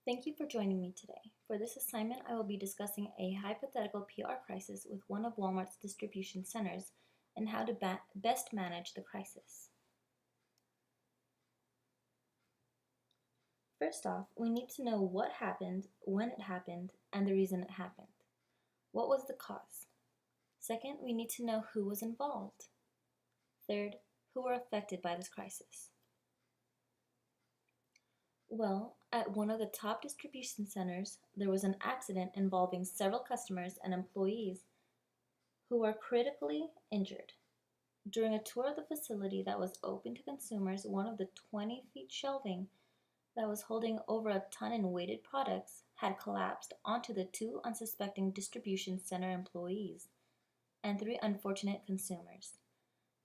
Thank you for joining me today. For this assignment, I will be discussing a hypothetical PR crisis with one of Walmart's distribution centers and how to best manage the crisis. First off, we need to know what happened, when it happened, and the reason it happened. What was the cause? Second, we need to know who was involved. Third, who were affected by this crisis. Well, at one of the top distribution centers, there was an accident involving several customers and employees who were critically injured. During a tour of the facility that was open to consumers, one of the 20-feet shelving that was holding over a ton in weighted products had collapsed onto the two unsuspecting distribution center employees and three unfortunate consumers.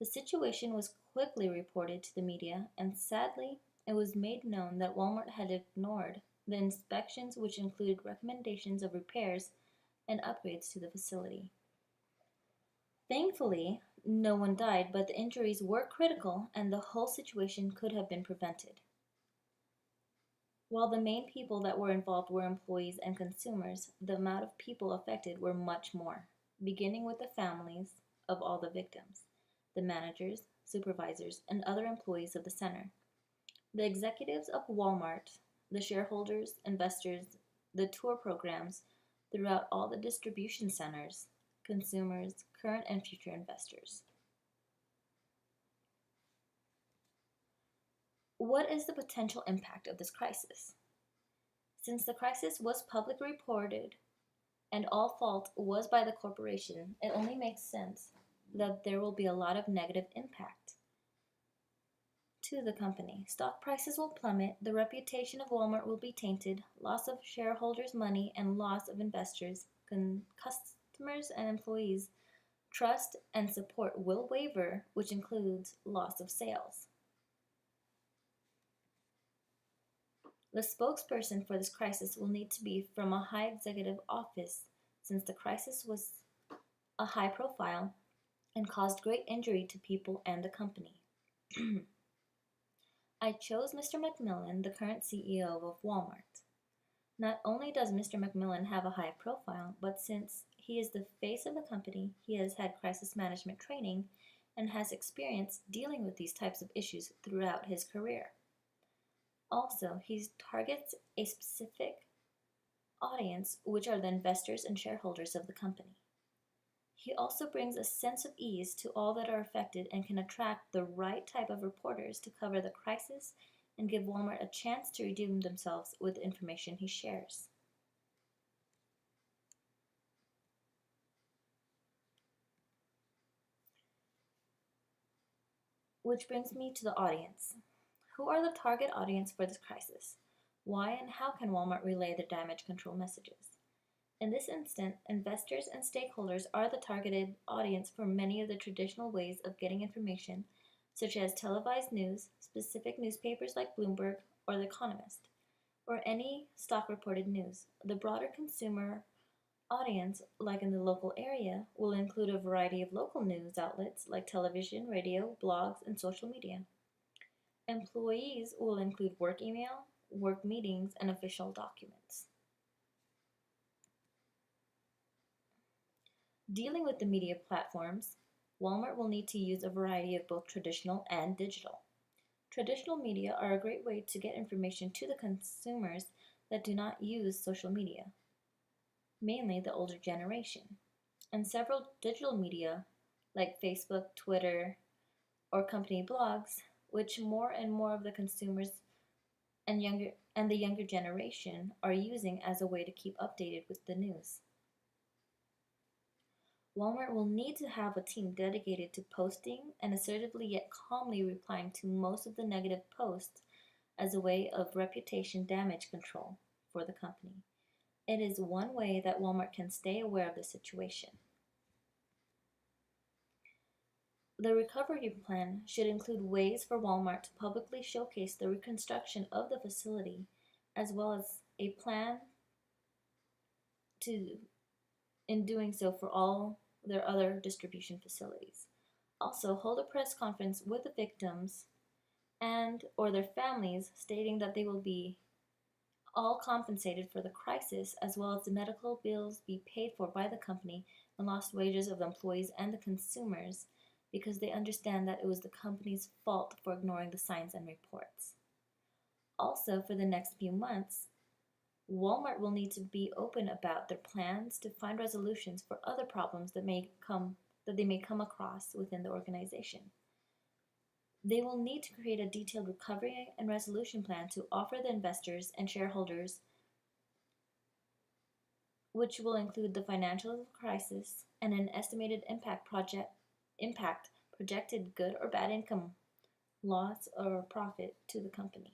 The situation was quickly reported to the media, and sadly, it was made known that Walmart had ignored the inspections, which included recommendations of repairs and upgrades to the facility. Thankfully, no one died, but the injuries were critical and the whole situation could have been prevented. While the main people that were involved were employees and consumers, the amount of people affected were much more, beginning with the families of all the victims, the managers, supervisors, and other employees of the center. The executives of Walmart, the shareholders, investors, the tour programs throughout all the distribution centers, consumers, current and future investors. What is the potential impact of this crisis? Since the crisis was publicly reported and all fault was by the corporation, it only makes sense that there will be a lot of negative impact to the company. Stock prices will plummet, the reputation of Walmart will be tainted, loss of shareholders' money and loss of investors, customers and employees' trust and support will waver, which includes loss of sales. The spokesperson for this crisis will need to be from a high executive office, since the crisis was a high profile and caused great injury to people and the company. I chose Mr. McMillan, the current CEO of Walmart. Not only does Mr. McMillan have a high profile, but since he is the face of the company, he has had crisis management training and has experience dealing with these types of issues throughout his career. Also, he targets a specific audience, which are the investors and shareholders of the company. He also brings a sense of ease to all that are affected and can attract the right type of reporters to cover the crisis and give Walmart a chance to redeem themselves with the information he shares. Which brings me to the audience. Who are the target audience for this crisis? Why and how can Walmart relay the damage control messages? In this instant, investors and stakeholders are the targeted audience for many of the traditional ways of getting information, such as televised news, specific newspapers like Bloomberg or The Economist, or any stock reported news. The broader consumer audience, like in the local area, will include a variety of local news outlets like television, radio, blogs, and social media. Employees will include work email, work meetings, and official documents. Dealing with the media platforms, Walmart will need to use a variety of both traditional and digital. Traditional media are a great way to get information to the consumers that do not use social media, mainly the older generation. And several digital media, like Facebook, Twitter, or company blogs, which more and more of the consumers and the younger generation are using as a way to keep updated with the news. Walmart will need to have a team dedicated to posting and assertively yet calmly replying to most of the negative posts as a way of reputation damage control for the company. It is one way that Walmart can stay aware of the situation. The recovery plan should include ways for Walmart to publicly showcase the reconstruction of the facility, as well as a plan to, in doing so, for all their other distribution facilities. Also, hold a press conference with the victims and or their families stating that they will be all compensated for the crisis, as well as the medical bills be paid for by the company and lost wages of the employees and the consumers, because they understand that it was the company's fault for ignoring the signs and reports. Also, for the next few months, Walmart will need to be open about their plans to find resolutions for other problems that they may come across within the organization. They will need to create a detailed recovery and resolution plan to offer the investors and shareholders, which will include the financial crisis and an estimated impact projected good or bad income, loss or profit to the company.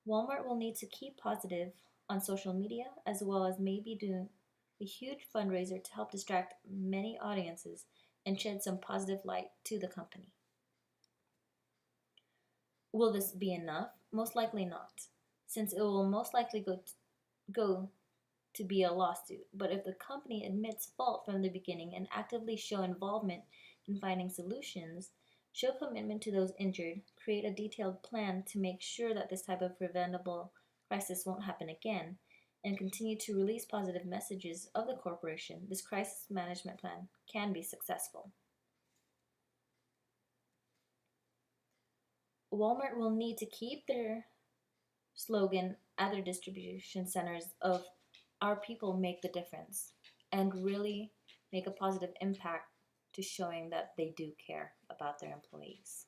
Walmart will need to keep positive on social media, as well as maybe do a huge fundraiser to help distract many audiences and shed some positive light to the company. Will this be enough? Most likely not, since it will most likely go to be a lawsuit. But if the company admits fault from the beginning and actively show involvement in finding solutions, show commitment to those injured, create a detailed plan to make sure that this type of preventable crisis won't happen again, and continue to release positive messages of the corporation, this crisis management plan can be successful. Walmart will need to keep their slogan at their distribution centers of "Our people make the difference" and really make a positive impact to showing that they do care about their employees.